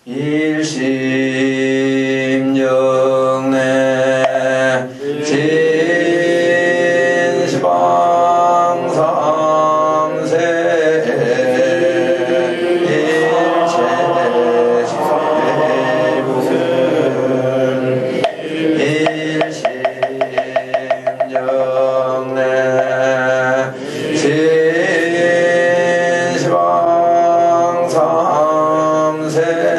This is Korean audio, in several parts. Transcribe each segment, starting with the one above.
일심영내 진시방삼세 일체시대무슨 일심영내 진시방삼세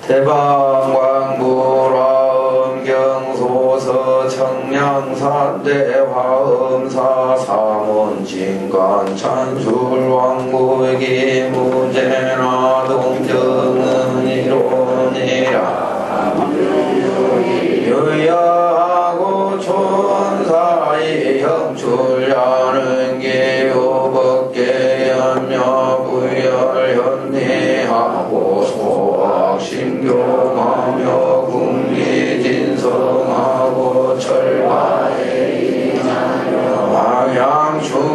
대방광불화음 경소서 청량산 대화음사 사문진관 찬술왕국이 무제나 동정은 이론이라 유야하고 촌사이 형출야는 기후법계 연묘 부열 현리하고 소학신교하며 궁리진성하고 철가에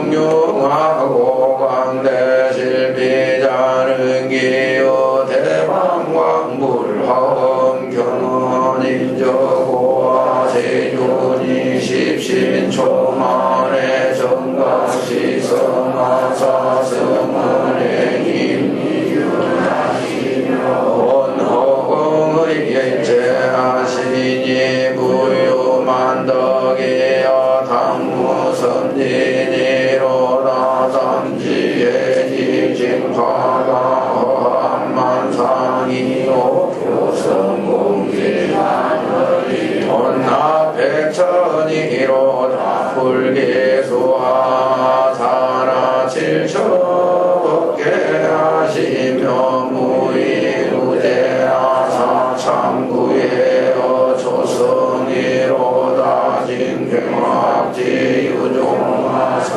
방향충용하고 광대실비자는 기후 대방광불하음 경원인저고와 세존이 십신초만의 정각시성하사성은의 원허응의 예체하시니 부유만덕이여 당무선진이로다 삼지의 지징화가 허한만상이요 교성공기하늘이 온나백천이로다 불기수하사나 칠천법계 하시며 무이루대하사 참구예어 조성이로다 진경학지 유종하사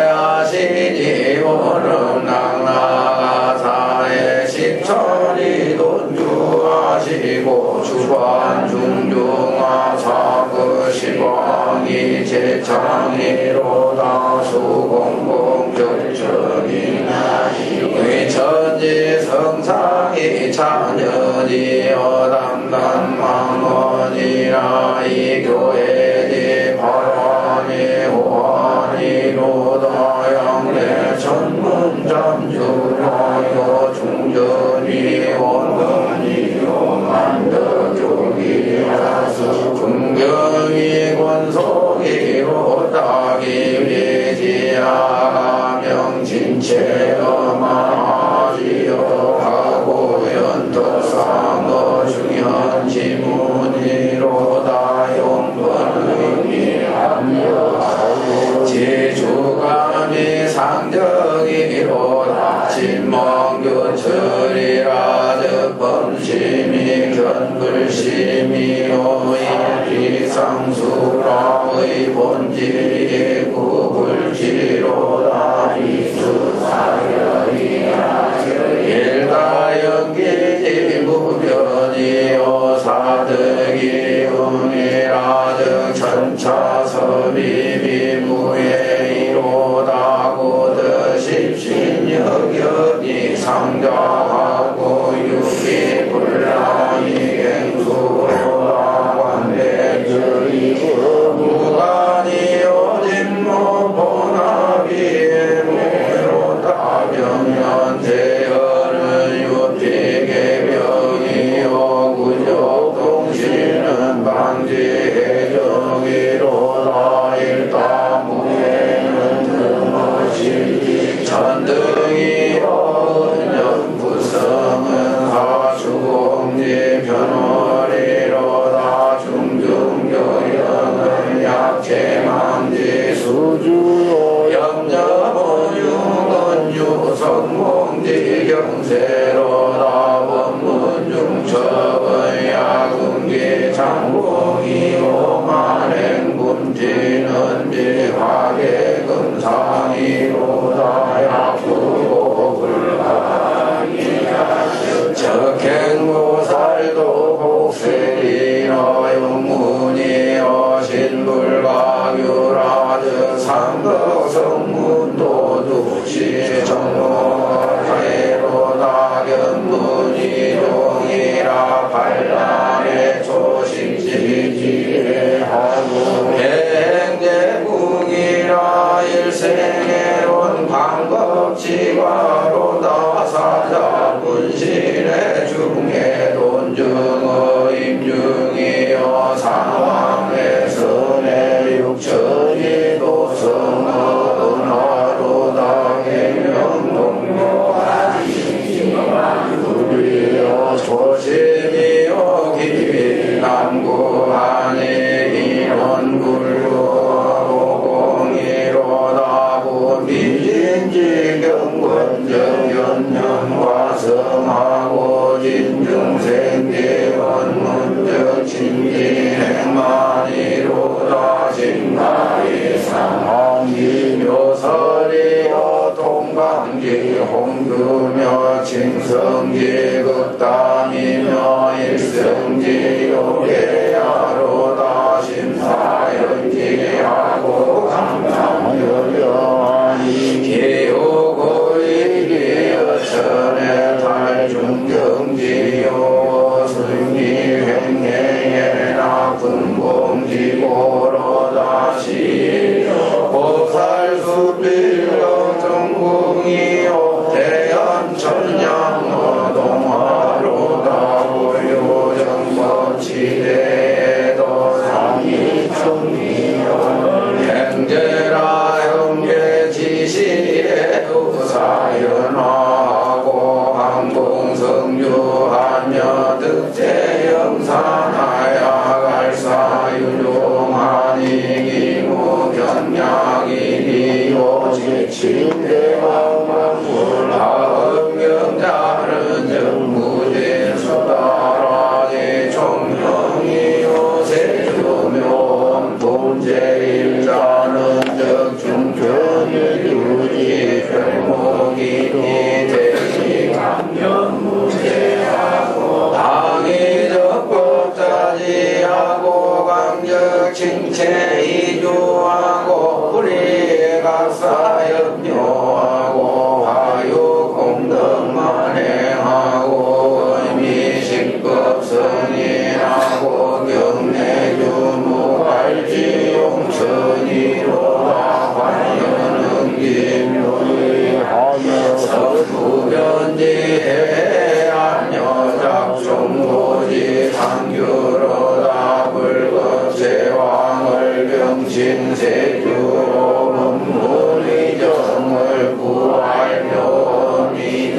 해해하시니 오름 낙나가사의 십천이 돈주하시고 주관 중중하사 그 시방이 제창이로다 수공공적적인 의천지 성상이 찬연이여 담담망원이라 이 교회지 발환이 호환이로다 양내 천문잠주라여 중전이 원근이요 만덕교기라서 중경이 권속이로 따기위지야 명진체어마하지여 가고연덕상어 중현지문이로다 용번의미합력 지주감이 상적이로다 진멍교철이라 적범심이 견불심이요 일비상수라의 본질이 구불지로다 이수사여이라 일가연기지 무변이요 사득이 음이라 적천차섭이비무예이로다 고드십신여견이 상자하고 유기불량이 갱수로다 관대주의고 무관이요 진모본합이에 무로다 병연대여는 유피계병이요 구적동시는 방지해정이로다 일다무예는 드머시 천등이요 은연부성은 하수공지 변월이로다 중중교영은 약체망지 수주로 염려본유건 유성공지 경세로다 원문중첩은 야금기 장공이 오만행군지는 밀하게 금상이로다 약수고 불가이야 적행무살도 복세리라 용문이여 신불가규라 상덕성문도 두시 정모해로다 견문이 종이라 반란의 조심지지하고 행제궁이라 일생에 온 방법지과로다 사자 분신의 중에 돈중어 임중이여 상황의 선의 육천이 도성어 은하로다 해명동묘 다심나리 상황기 묘설이여 동방기 홍두며 징성기 극담이며 일성기 요계야로 다심사연기하고 강남여련이 기호고이기여 천의 달중경지요 승리횡행에 나쁜공지고로 다시 보살수빌려 정궁이요 대연천양 동화로다 고요정법지대도 상이천미요 행제라 형제지시에 우사연화하고 항공성유하며 득제영산하야 갈사유용하니 기무견약이니 오직침대망망물 하음경자는 정무진수다라니 총명이 요새주묘 본제일자는 적중견일유지 별목이니 대시강연무제하고 당의적법자지하고 강적칭체이주하고 불이각사협료하고 화유공덕만행하고 의미식법선인하고 경내주무할지용천이로다 관연응기묘의하며 서부견지해 안여작종고지 상규로다 불급제왕을 병신세주로 문문의정을 구할묘미니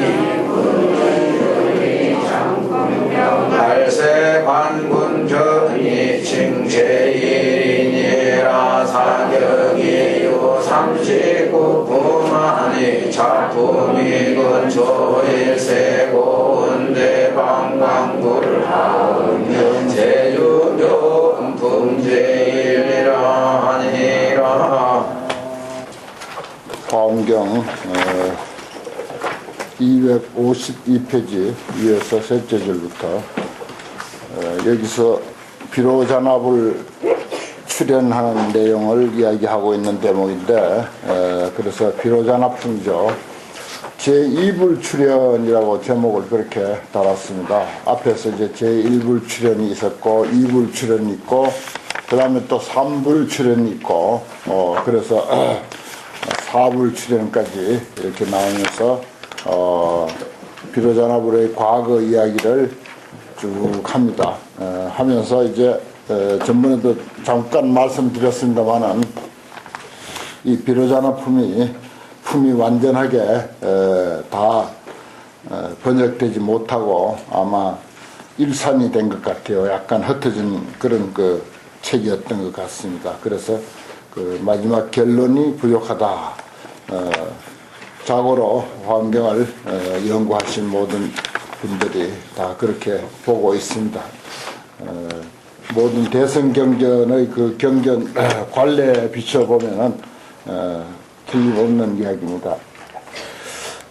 발세관군전이 칭제일이니라 사경이요 39부만이 작품이 근초일세고 은대방광불하면 제주묘 품제일이라 하니라. 화엄경 252페이지 위에서 셋째 줄부터 여기서 비로잔압을 출연하는 내용을 이야기하고 있는 대목인데 그래서 비로잔압풍조 제2불 출연이라고 제목을 그렇게 달았습니다. 앞에서 이제 제1불 출연이 있었고 2불 출연이 있고 그 다음에 또 3불 출연이 있고 그래서 4불 출연까지 이렇게 나오면서 비로잔압불의 과거 이야기를 쭉 합니다. 하면서 이제 전번에도 잠깐 말씀드렸습니다만은 이 비로잔압 품이 완전하게 다 번역되지 못하고 아마 일산이 된 것 같아요. 약간 흩어진 그런 그 책이었던 것 같습니다. 그래서 그 마지막 결론이 부족하다. 자고로 화엄경을 연구하신 모든 분들이 다 그렇게 보고 있습니다. 모든 대성경전의 그 경전 관례에 비춰보면은 틀림없는 이야기입니다.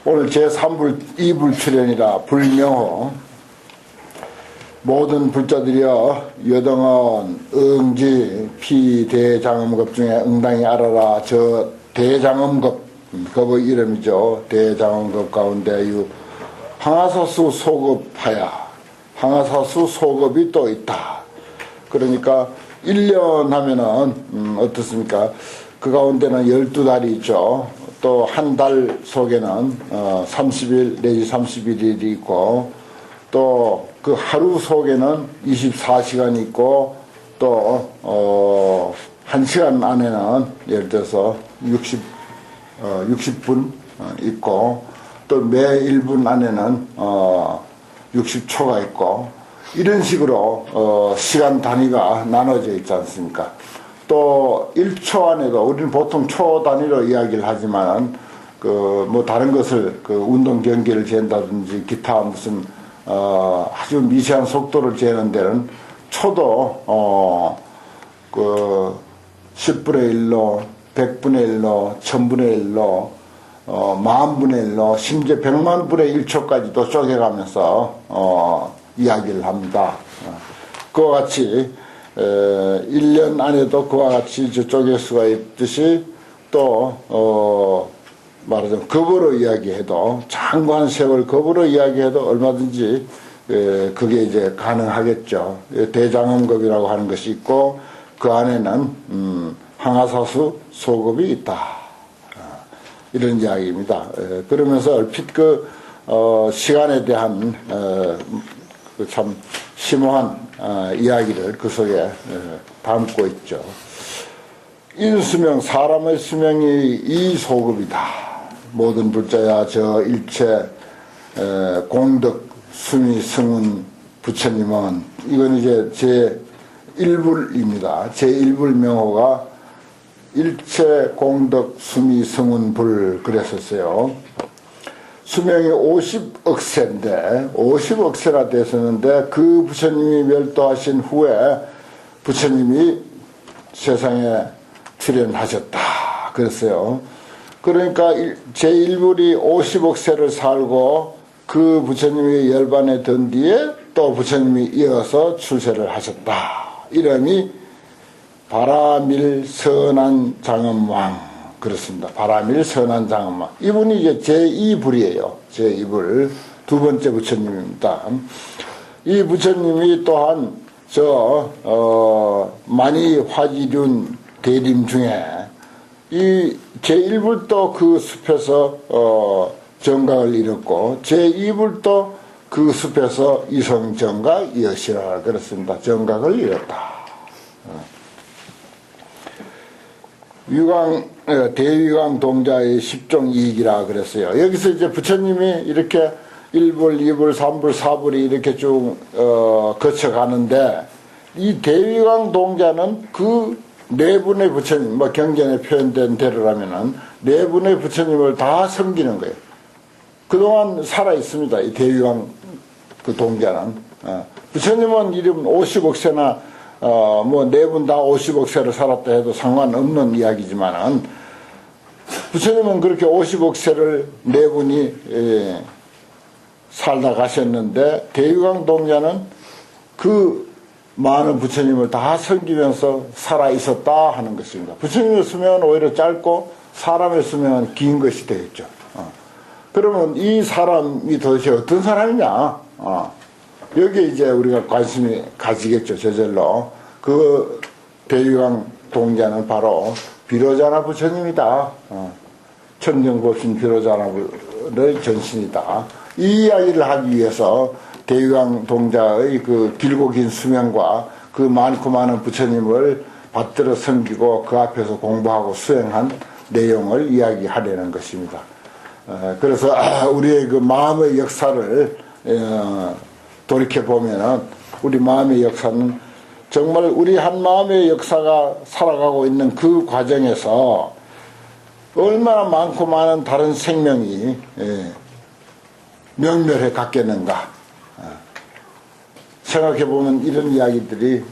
오늘 제3불 2불 출연이라 불명호 모든 불자들이여 여등원 응지 피대장엄급 중에 응당히 알아라. 저 대장엄급 급의 이름이죠. 대장엄급 가운데 유 항아사수 소급하야 항아사수 소급이 또 있다. 그러니까 1년 하면은 어떻습니까? 그 가운데는 12달이 있죠. 또 한 달 속에는 30일 내지 31일이 있고 또 그 하루 속에는 24시간이 있고 또 1시간 안에는 예를 들어서 60분 있고 또 매 1분 안에는 60초가 있고 이런 식으로 시간 단위가 나눠져 있지 않습니까? 또 1초 안에도 우리는 보통 초 단위로 이야기를 하지만 그 뭐 다른 것을 그 운동 경기를 재는다든지 기타 무슨 아주 미세한 속도를 재는 데는 초도 그 10분의 1로, 100분의 1로, 1000분의 1로, 10,000분의 1로, 심지어 100만 분의 1초까지도 쪼개가면서 이야기를 합니다. 그와 같이 1년 안에도 그와 같이 쪼갤 수가 있듯이 또 말하자면 급으로 이야기해도 장구한 세월 급으로 이야기해도 얼마든지 그게 이제 가능하겠죠. 대장엄급이라고 하는 것이 있고 그 안에는 항아사수 소급이 있다. 이런 이야기입니다. 그러면서 얼핏 그 시간에 대한 참 심오한 이야기를 그 속에 담고 있죠. 인수명, 사람의 수명이 이 소급이다. 모든 불자야 저 일체 공덕 수미 승운 부처님은 이건 이제 제 1불입니다. 제 1불 명호가 일체 공덕 수미 승운 불 그랬었어요. 수명이 50억 세인데 50억 세나 됐었는데 그 부처님이 멸도하신 후에 부처님이 세상에 출현하셨다 그랬어요. 그러니까 제1불이 50억 세를 살고 그 부처님이 열반에 든 뒤에 또 부처님이 이어서 출세를 하셨다. 이름이 바라밀 선한 장엄왕 그렇습니다. 바라밀 선한 장엄왕. 이분이 이제 제2불이에요. 제2불 두 번째 부처님입니다. 이 부처님이 또한 많이 화지륜 대림 중에 이 제1불도 그 숲에서 정각을 이뤘고 제2불도 그 숲에서 이성정각 이엇이라 그렇습니다. 정각을 이뤘다. 대위강 동자의 10종 이익이라 그랬어요. 여기서 이제 부처님이 이렇게 1불, 2불, 3불, 4불이 이렇게 쭉 거쳐가는데 이 대위강 동자는 그 네 분의 부처님, 뭐 경전에 표현된 대로라면은 네 분의 부처님을 다 섬기는 거예요. 그동안 살아 있습니다. 이 대위강 그 동자는. 부처님은 이름 50억 세나 뭐 네 분 다 50억 세를 살았다 해도 상관없는 이야기지만은 부처님은 그렇게 50억 세를 네 분이 살다 가셨는데 대유강 동자는 그 많은 부처님을 다 섬기면서 살아 있었다 하는 것입니다. 부처님의 수명은 오히려 짧고 사람의 수명은 긴 것이 되겠죠. 그러면 이 사람이 도대체 어떤 사람이냐? 여기에 이제 우리가 관심이 가지겠죠. 저절로. 그 대유강 동자는 바로 비로자나 부처님이다. 천정법신 비로자나의 전신이다. 이 이야기를 하기 위해서 대유강 동자의 그 길고 긴 수명과 그 많고 많은 부처님을 받들어 섬기고 그 앞에서 공부하고 수행한 내용을 이야기하려는 것입니다. 그래서 우리의 그 마음의 역사를 돌이켜보면은 우리 마음의 역사는 정말 우리 한 마음의 역사가 살아가고 있는 그 과정에서 얼마나 많고 많은 다른 생명이 명멸해 갔겠는가. 생각해보면 이런 이야기들이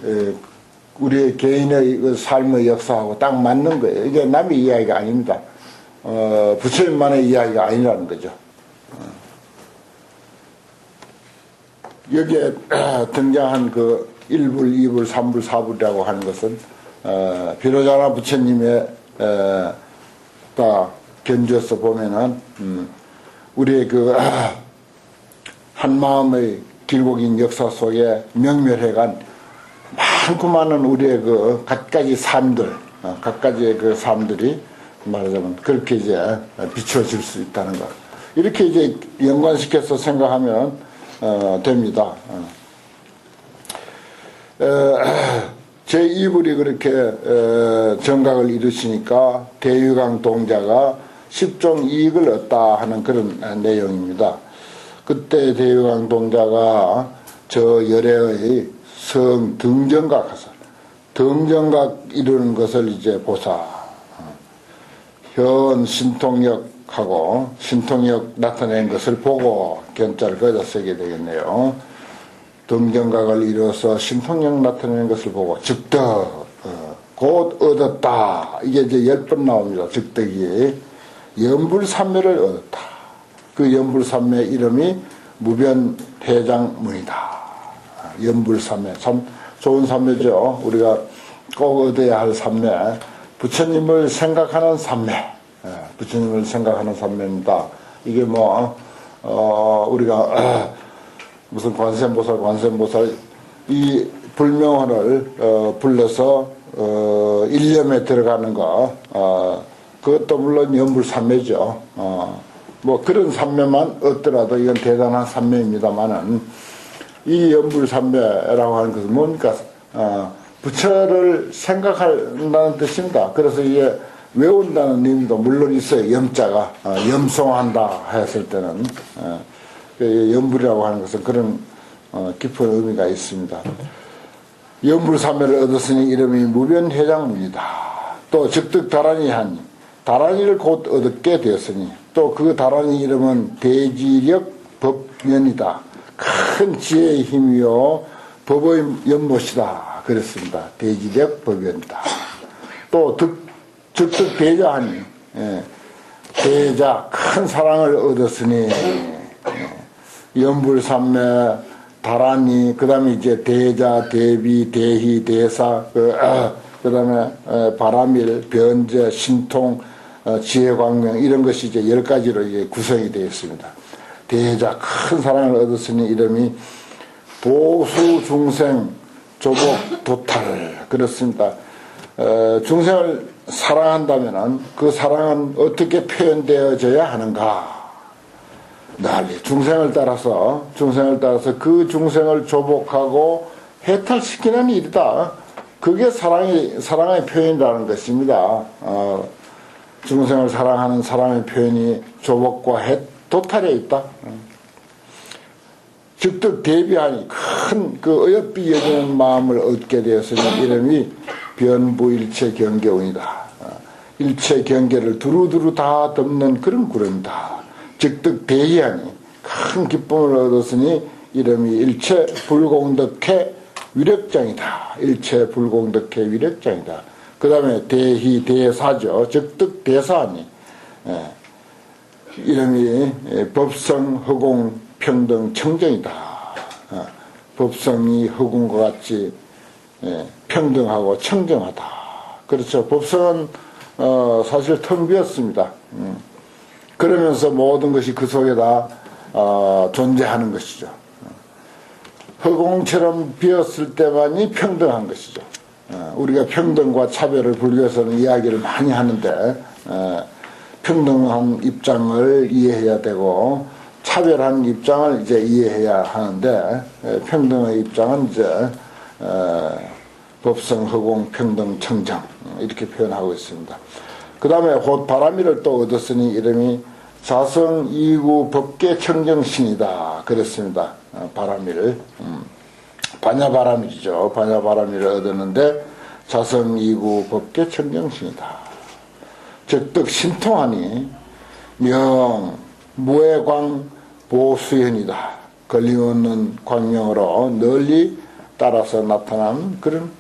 우리의 개인의 삶의 역사하고 딱 맞는 거예요. 이게 남의 이야기가 아닙니다. 부처님만의 이야기가 아니라는 거죠. 여기에 등장한 그 1불, 2불, 3불, 4불이라고 하는 것은 비로자나 부처님의 견주어서 보면은 우리의 그 한 마음의 길고 긴 역사 속에 명멸해간 많고 많은 우리의 그 갖가지 삶들, 갖가지의 그 삶들이 말하자면 그렇게 이제 비춰질 수 있다는 것. 이렇게 이제 연관시켜서 생각하면 됩니다. 제2불이 그렇게 정각을 이루시니까 대유강 동자가 10종 이익을 얻다 하는 그런 내용입니다. 그때 대유강 동자가 저 열애의 성 등정각 하사, 등정각 이루는 것을 이제 보사, 현 신통력하고 신통력 나타낸 것을 보고 견자를 거기다 쓰게 되겠네요. 등정각을 이루어서 신통력 나타내는 것을 보고 즉덕 곧 얻었다. 이게 이제 10번 나옵니다. 즉득이. 연불삼매를 얻었다. 그 연불삼매 이름이 무변회장문이다. 연불삼매. 참 좋은 삼매죠. 우리가 꼭 얻어야 할 삼매. 부처님을 생각하는 삼매. 부처님을 생각하는 삼매입니다. 이게 우리가 무슨 관세음보살 이 불명언을 불러서 일념에 들어가는 거 그것도 물론 연불삼매죠. 그런 삼매만 얻더라도 이건 대단한 삼매입니다만은 이 연불삼매라고 하는 것은 뭡니까? 부처를 생각한다는 뜻입니다. 그래서 이게 외운다는 의미도 물론 있어요. 염자가 염송한다 했을 때는 연불이라고 하는 것은 그런 깊은 의미가 있습니다. 연불삼매를 얻었으니 이름이 무변회장문이다. 또 즉득다란이 하니 다란이를 곧 얻게 되었으니 또 그 다란이 이름은 대지력 법연이다. 큰 지혜의 힘이요 법의 연못이다. 그랬습니다. 대지력 법연이다. 또 즉득대자하니 대자 큰 사랑을 얻었으니 연불삼매 다란이 그 다음에 이제 대자 대비 대희 대사 그 다음에 바라밀 변제 신통 지혜광명 이런 것이 이제 10가지로 이제 구성이 되어 있습니다. 대자 큰 사랑을 얻었으니 이름이 보수 중생 조복 도탈 그렇습니다. 중생을 사랑한다면은 그 사랑은 어떻게 표현되어져야 하는가? 난리 중생을 따라서 그 중생을 조복하고 해탈시키는 일이다. 그게 사랑의 표현이라는 것입니다. 중생을 사랑하는 사랑의 표현이 조복과 도탈에 있다. 즉득 대비하니 큰 그 어여삐 여기는 마음을 얻게 되었으니 이름이 변부일체 경계운이다. 일체 경계를 두루두루 다 덮는 그런 구름이다. 즉득 대희하니 큰 기쁨을 얻었으니 이름이 일체 불공덕해 위력장이다. 일체 불공덕해 위력장이다. 그 다음에 대희 대사죠. 즉득 대사하니 이름이 법성 허공 평등 청정이다. 법성이 허공과 같이 평등하고 청정하다. 그렇죠. 법성은 사실 텅 비었습니다. 그러면서 모든 것이 그 속에 다 존재하는 것이죠. 허공처럼 비었을 때만이 평등한 것이죠. 우리가 평등과 차별을 불교에서는 이야기를 많이 하는데 평등한 입장을 이해해야 되고 차별한 입장을 이제 이해해야 하는데 평등의 입장은 이제 법성, 허공, 평등, 청정 이렇게 표현하고 있습니다. 그 다음에 곧 바라미를 또 얻었으니 이름이 자성 이구 법계 청정신이다. 그랬습니다. 바라미를 반야바라밀이죠. 반야바라밀을 얻었는데 자성 이구 법계 청정신이다. 즉득 신통하니 명 무해광 보수현이다. 걸림없는 광명으로 널리 따라서 나타난 그런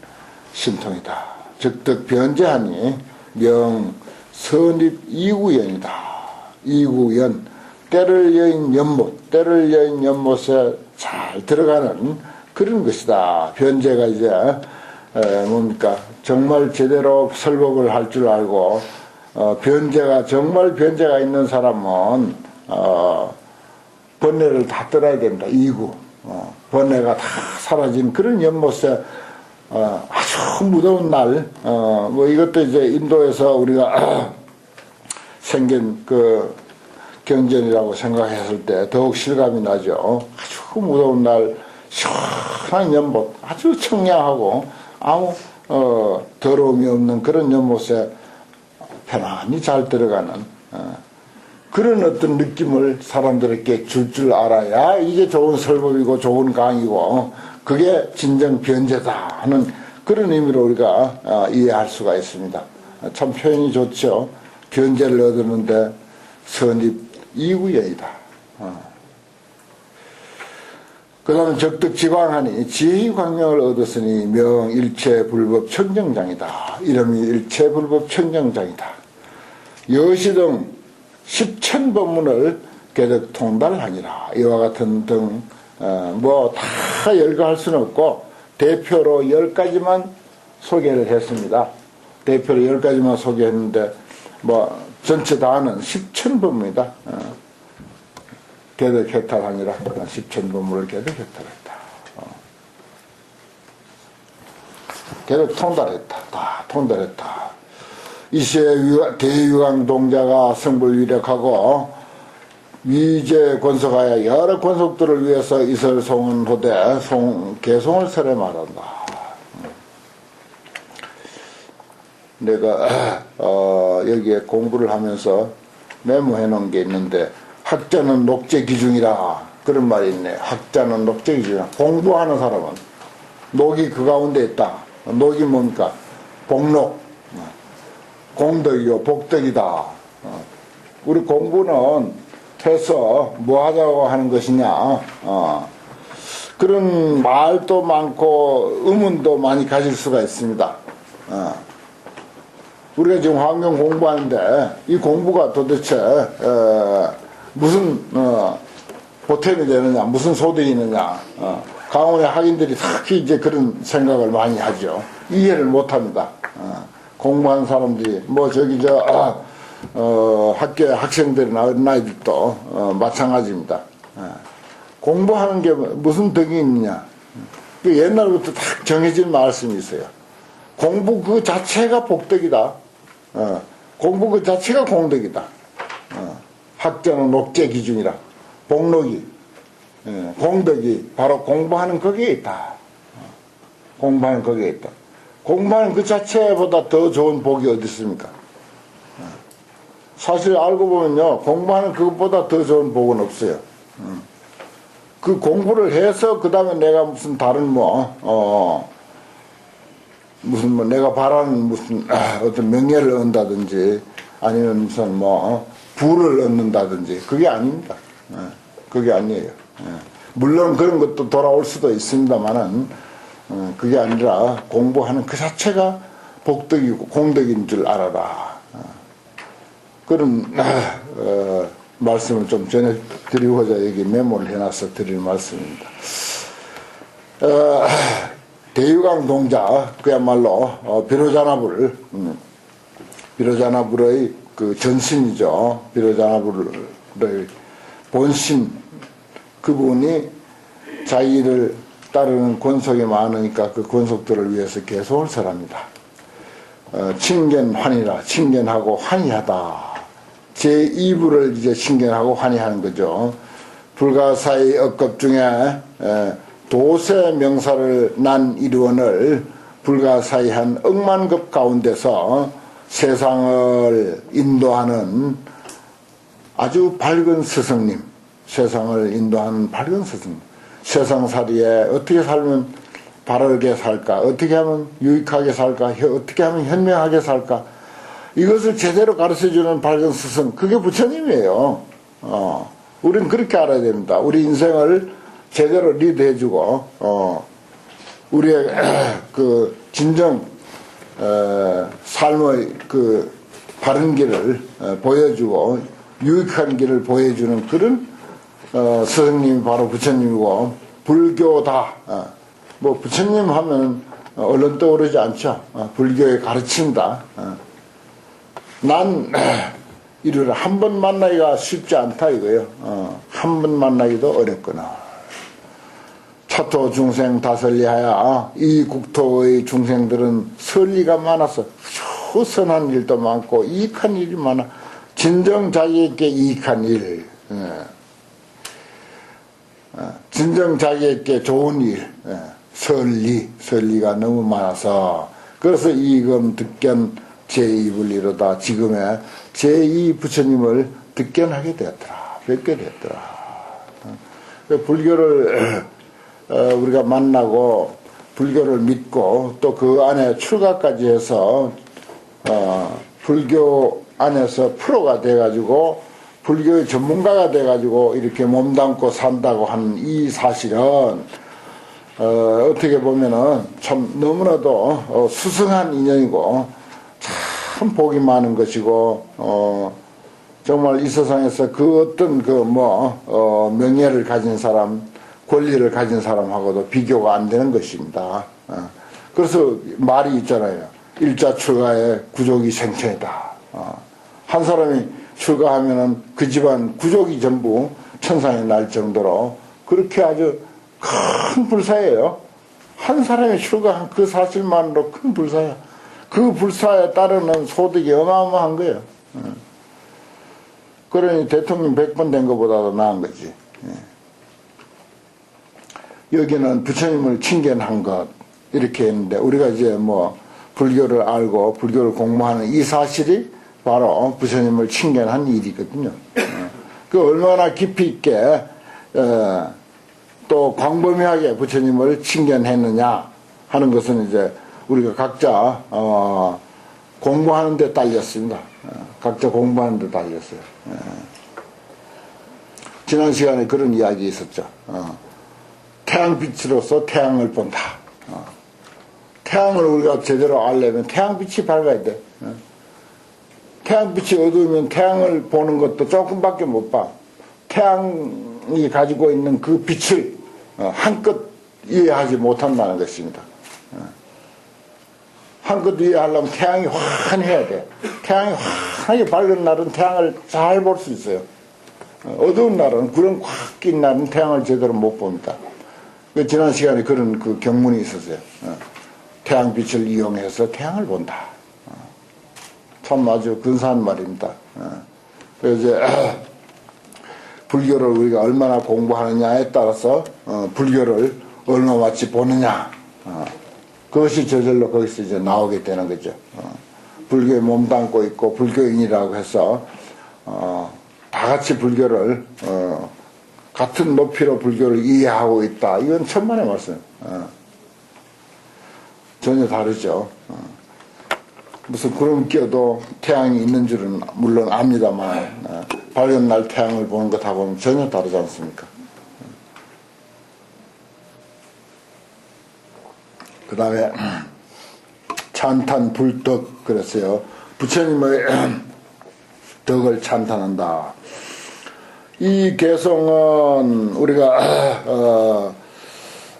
신통이다. 즉득 변제하니 명 선입 이구연이다. 이구연 때를 여인 연못, 때를 여인 연못에 잘 들어가는 그런 것이다. 변제가 이제 뭡니까 정말 제대로 설법을 할 줄 알고 변제가 정말 변제가 있는 사람은 번뇌를 다 떠나야 됩니다. 이구 번뇌가 다 사라진 그런 연못에 아주 무더운 날 이것도 이제 인도에서 우리가 생긴 그 경전이라고 생각했을 때 더욱 실감이 나죠. 아주 무더운 날 시원한 연못 아주 청량하고 아무 더러움이 없는 그런 연못에 편안히 잘 들어가는 그런 어떤 느낌을 사람들에게 줄 알아야 이게 좋은 설법이고 좋은 강의고 그게 진정 변제다 하는 그런 의미로 우리가 이해할 수가 있습니다. 참 표현이 좋죠. 변제를 얻었는데 선입 이구연이다. 그 다음에 적득지광하니 지휘광명을 얻었으니 명일체불법 청정장이다. 이름이 일체불법 청정장이다. 여시등 10,000법문을 개득통달하니라. 이와 같은 등 뭐 다 열거할 수는 없고 대표로 10가지만 소개를 했습니다. 대표로 10가지만 소개했는데 뭐 전체 다는 10,000법문이다. 개득해탈하니라. 10,000법문을 개득해탈했다. 개득통달했다. 다 통달했다. 이시에 대유강 동자가 성불위력하고 위제 권속하여 여러 권속들을 위해서 이설송은호대 개송을 설에 말한다. 내가 여기에 공부를 하면서 메모해 놓은 게 있는데 학자는 녹제 기중이라 그런 말이 있네. 학자는 녹제 기중이라. 공부하는 사람은 녹이 그 가운데 있다. 녹이 뭡니까? 복록, 공덕이요 복덕이다. 우리 공부는 해서 뭐 하자고 하는 것이냐. 그런 말도 많고 의문도 많이 가질 수가 있습니다. 우리가 지금 환경 공부하는데 이 공부가 도대체 무슨 보탬이 되느냐, 무슨 소득이 있느냐. 강원의 학인들이 특히 이제 그런 생각을 많이 하죠. 이해를 못합니다. 공부한 사람들이 뭐 저기 학교에 학생들이나 어린아이들도 마찬가지입니다. 공부하는 게 무슨 덕이 있느냐. 옛날부터 딱 정해진 말씀이 있어요. 공부 그 자체가 복덕이다. 공부 그 자체가 공덕이다. 학자는 녹제 기준이라. 복록이, 공덕이 바로 공부하는 거기에 있다. 공부하는 거기에 있다. 공부하는 그 자체보다 더 좋은 복이 어디 있습니까? 사실 알고 보면요, 공부하는 그것보다 더 좋은 복은 없어요. 그 공부를 해서 그 다음에 내가 무슨 다른 무슨 내가 바라는 무슨 어떤 명예를 얻는다든지 아니면 무슨 부를 얻는다든지 그게 아닙니다. 그게 아니에요. 물론 그런 것도 돌아올 수도 있습니다만은 그게 아니라 공부하는 그 자체가 복덕이고 공덕인 줄 알아라. 그런 말씀을 좀 전해드리고자 여기 메모를 해놔서 드릴 말씀입니다. 대유강 동자 그야말로 비로자나불의 그 전신이죠. 비로자나불의 본신 그분이 자기를 따르는 권속이 많으니까 그 권속들을 위해서 개송을 설합니다. 칭견환이라 칭견하고 환희하다. 제2부를 이제 칭견하고 환희하는 거죠. 불가사의 억급 중에 도세 명사를 난 일원을 불가사의한 억만급 가운데서 세상을 인도하는 아주 밝은 스승님, 세상을 인도하는 밝은 스승님, 세상살이에 어떻게 살면 바르게 살까, 어떻게 하면 유익하게 살까, 어떻게 하면 현명하게 살까, 이것을 제대로 가르쳐주는 밝은 스승, 그게 부처님이에요. 우리는 그렇게 알아야 됩니다. 우리 인생을 제대로 리드해주고, 우리의 그 진정 삶의 그 바른 길을 보여주고 유익한 길을 보여주는 그런 스승님이 바로 부처님이고, 불교다. 뭐 부처님 하면 얼른 떠오르지 않죠. 불교의 가르침이다. 난 이를 한 번 만나기가 쉽지 않다 이거예요. 한 번 만나기도 어렵구나. 차토 중생 다설리하야. 이 국토의 중생들은 설리가 많아서 선한 일도 많고 이익한 일이 많아. 진정 자기에게 이익한 일, 진정 자기에게 좋은 일, 설리가 너무 많아서 그래서 이금 득견 제2불리로다. 지금의 제2 부처님을 득견하게 되었더라. 뵙게 되었더라. 불교를 우리가 만나고 불교를 믿고 또 그 안에 출가까지 해서 불교 안에서 프로가 돼가지고 불교의 전문가가 돼가지고 이렇게 몸담고 산다고 하는 이 사실은 어떻게 보면은 참 너무나도 수승한 인연이고 참 복이 많은 것이고 정말 이 세상에서 그 어떤 명예를 가진 사람, 권리를 가진 사람하고도 비교가 안 되는 것입니다. 그래서 말이 있잖아요. 일자 출가에 구족이 생천이다. 한 사람이 출가하면은 그 집안 구족이 전부 천상에 날 정도로 그렇게 아주 큰 불사예요. 한 사람이 출가한 그 사실만으로 큰 불사야. 그 불사에 따르는 소득이 어마어마한 거예요. 그러니 대통령 100번 된 것보다도 나은 거지. 여기는 부처님을 칭견한 것 이렇게 했는데 우리가 이제 불교를 알고 불교를 공부하는 이 사실이 바로 부처님을 칭견한 일이거든요. 그 얼마나 깊이 있게 또 광범위하게 부처님을 칭견했느냐 하는 것은 이제 우리가 각자 공부하는 데 딸렸습니다. 각자 공부하는 데 딸렸어요. 지난 시간에 그런 이야기 있었죠. 태양빛으로서 태양을 본다. 태양을 우리가 제대로 알려면 태양빛이 밝아야 돼. 태양빛이 어두우면 태양을 보는 것도 조금밖에 못 봐. 태양이 가지고 있는 그 빛을 한껏 이해하지 못한다는 것입니다. 한껏 이해하려면 태양이 환해야 돼. 태양이 환하게 밝은 날은 태양을 잘 볼 수 있어요. 어두운 날은 구름 꽉 낀 날은 태양을 제대로 못 봅니다. 지난 시간에 그런 그 경문이 있었어요. 태양빛을 이용해서 태양을 본다. 참 아주 근사한 말입니다. 그래서 이제 불교를 우리가 얼마나 공부하느냐에 따라서 불교를 얼마마치 보느냐 그것이 저절로 거기서 이제 나오게 되는 거죠. 불교에 몸담고 있고 불교인이라고 해서 다 같이 불교를 같은 높이로 불교를 이해하고 있다. 이건 천만의 말씀. 전혀 다르죠. 무슨 구름 끼어도 태양이 있는 줄은 물론 압니다만 밝은 날 태양을 보는 것하고는 전혀 다르지 않습니까? 그 다음에 찬탄 불덕 그랬어요. 부처님의 덕을 찬탄한다. 이 개성은 우리가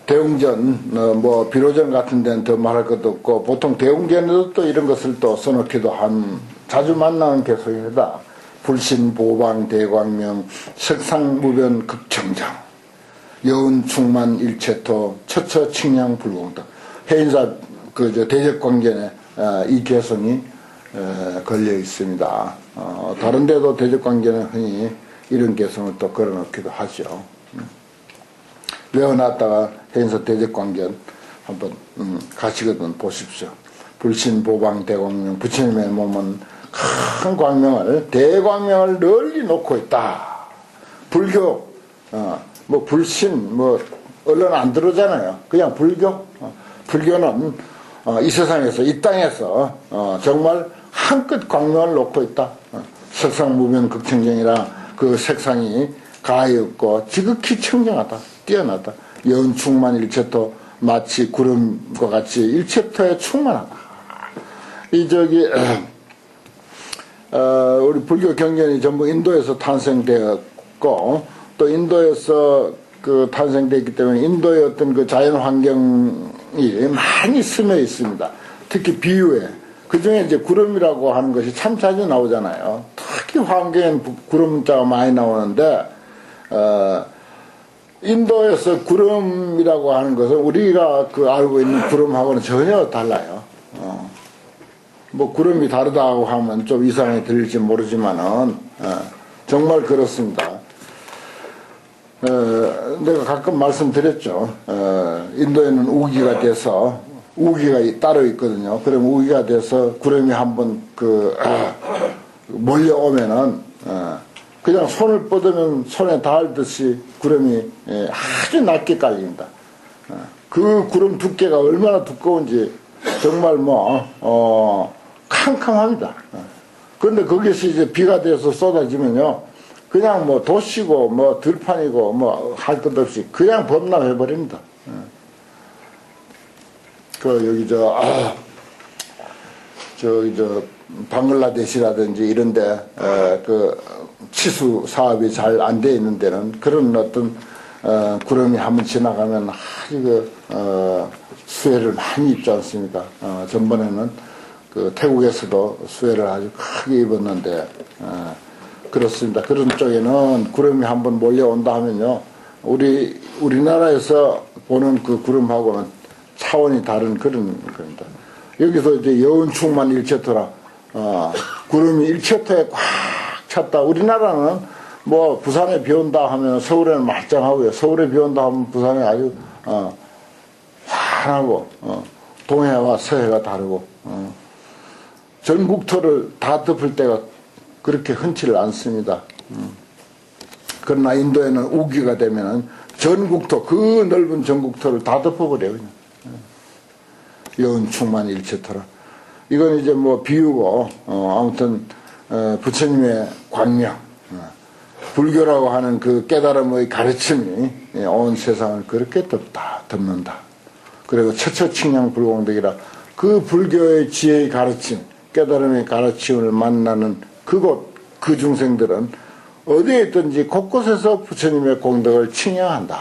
대웅전, 비로전 같은 데는 더 말할 것도 없고, 보통 대웅전에도 또 이런 것을 또 써놓기도 한, 자주 만나는 개성이다. 불신, 보방, 대광명, 석상무변, 극청장, 여운, 충만, 일체토, 처처, 칭양, 불공덕. 해인사, 대적광전에 이 개성이 걸려 있습니다. 다른 데도 대적광전에 흔히 이런 개성을 또 걸어놓기도 하죠. 외워놨다가 해인사 대적광전 한번 가시거든 보십시오. 불신, 보방, 대광명, 부처님의 몸은 큰 광명을, 대광명을 널리 놓고 있다. 불교, 불신, 언론 안 들어오잖아요. 그냥 불교. 불교는 이 세상에서, 이 땅에서 정말 한껏 광명을 놓고 있다. 석상무변 극청정이라 그 색상이 가히 없고 지극히 청정하다. 뛰어나다. 여운충만 일체토, 마치 구름과 같이 일체토에 충만하다. 우리 불교 경전이 전부 인도에서 탄생되었고, 또 인도에서 탄생되었기 때문에 인도의 어떤 그 자연 환경이 많이 스며 있습니다. 특히 비유에. 그 중에 이제 구름이라고 하는 것이 참 자주 나오잖아요. 특히 환경엔 구름자가 많이 나오는데, 인도에서 구름이라고 하는 것은 우리가 알고 있는 구름하고는 전혀 달라요. 구름이 다르다고 하면 좀 이상하게 들릴지 모르지만은, 정말 그렇습니다. 내가 가끔 말씀드렸죠. 인도에는 우기가 돼서, 우기가 따로 있거든요. 그럼 우기가 돼서 구름이 한번 몰려오면은, 그냥 손을 뻗으면 손에 닿을듯이 구름이 아주 낮게 깔린다. 그 구름 두께가 얼마나 두꺼운지 정말 캄캄합니다. 그런데 거기서 이제 비가 돼서 쏟아지면요, 그냥 뭐 도시고 뭐 들판이고 뭐 할 것 없이 그냥 범람해버립니다. 여기 방글라데시라든지 이런데 그 치수 사업이 잘 안 돼 있는 데는 그런 어떤 구름이 한번 지나가면 아주 수해를 많이 입지 않습니까? 전번에는 그 태국에서도 수해를 아주 크게 입었는데 그렇습니다. 그런 쪽에는 구름이 한번 몰려온다 하면요, 우리나라에서 보는 그 구름하고는 차원이 다른 그런 겁니다. 여기서 이제 여운충만 일체토라, 구름이 일체토에 꽉 찼다. 우리나라는 뭐 부산에 비 온다 하면 서울에는 말짱하고요. 서울에 비 온다 하면 부산에 아주 환하고 동해와 서해가 다르고 전국토를 다 덮을 때가 그렇게 흔치를 않습니다. 그러나 인도에는 우기가 되면은 전국토, 그 넓은 전국토를 다 덮어버려요. 여운충만 일체토라. 이건 이제 뭐 비유고, 아무튼 부처님의 광명, 불교라고 하는 그 깨달음의 가르침이 온 세상을 그렇게 덮는다. 그리고 처처칭량 불공덕이라, 그 불교의 지혜의 가르침, 깨달음의 가르침을 만나는 그곳, 그 중생들은 어디에 있든지 곳곳에서 부처님의 공덕을 칭양한다.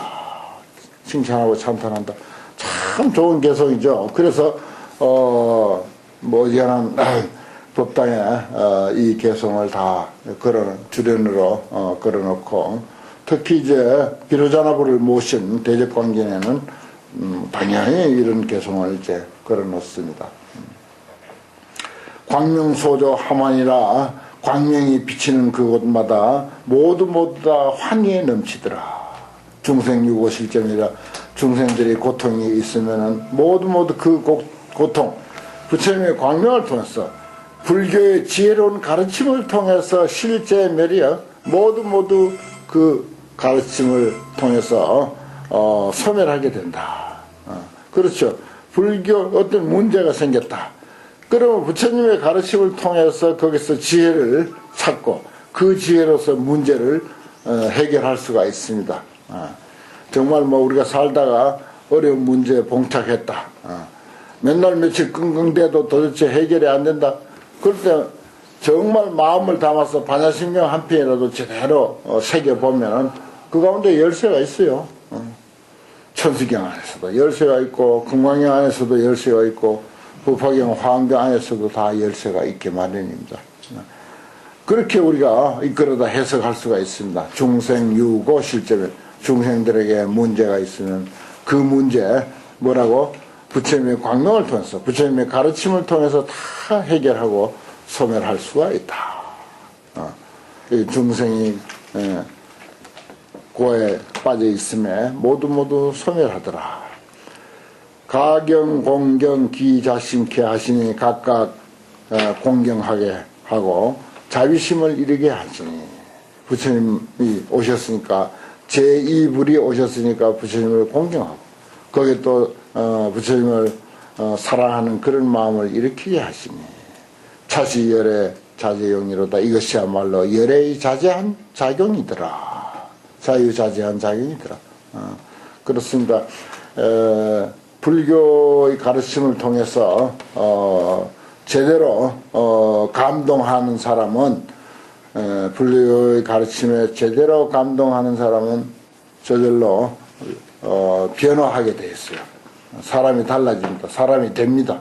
칭찬하고 찬탄한다. 참 좋은 개성이죠. 그래서 어지간한 법당에 이 개성을 다 주련으로 걸어놓고, 특히 이제 비로자나부를 모신 대접광진에는 당연히 이런 개성을 이제 걸어놓습니다. 광명소조 하만이라, 광명이 비치는 그곳마다 모두 다 환희에 넘치더라. 중생유고 실점이라, 중생들이 고통이 있으면은 모두 그 고통, 부처님의 광명을 통해서, 불교의 지혜로운 가르침을 통해서 실제 멸이여 모두 그 가르침을 통해서 소멸하게 된다. 그렇죠. 불교 어떤 문제가 생겼다. 그러면 부처님의 가르침을 통해서 거기서 지혜를 찾고 그 지혜로서 문제를 해결할 수가 있습니다. 정말 뭐 우리가 살다가 어려운 문제에 봉착했다. 맨날 며칠 끙끙대도 도대체 해결이 안 된다. 그럴 때 정말 마음을 담아서 반야심경 한 편이라도 제대로 새겨보면 그 가운데 열쇠가 있어요. 천수경 안에서도 열쇠가 있고, 금강경 안에서도 열쇠가 있고, 부파경 화엄경 안에서도 다 열쇠가 있게 마련입니다. 그렇게 우리가 이끌어다 해석할 수가 있습니다. 중생유고 실제로 중생들에게 문제가 있으면 그 문제 뭐라고? 부처님의 광명을 통해서, 부처님의 가르침을 통해서 다 해결하고 소멸할 수가 있다. 중생이 고에 빠져 있음에 모두 소멸하더라. 가경, 공경, 기자심케 하시니 각각 공경하게 하고 자비심을 이루게 하시니, 부처님이 오셨으니까, 제2불이 오셨으니까 부처님을 공경하고, 거기에 또 부처님을 사랑하는 그런 마음을 일으키게 하시니, 차시열의 자제용이로다. 이것이야말로 열의 자제한 작용이더라. 자유자제한 작용이더라. 그렇습니다. 불교의 가르침을 통해서 제대로 감동하는 사람은, 불교의 가르침에 제대로 감동하는 사람은 저절로 변화하게 되어 있어요. 사람이 달라집니다. 사람이 됩니다.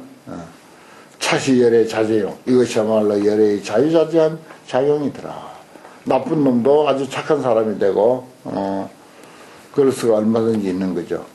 차시열의 자제용, 이것이야말로 열의 자유자재한 작용이더라. 나쁜 놈도 아주 착한 사람이 되고 그럴 수가 얼마든지 있는 거죠.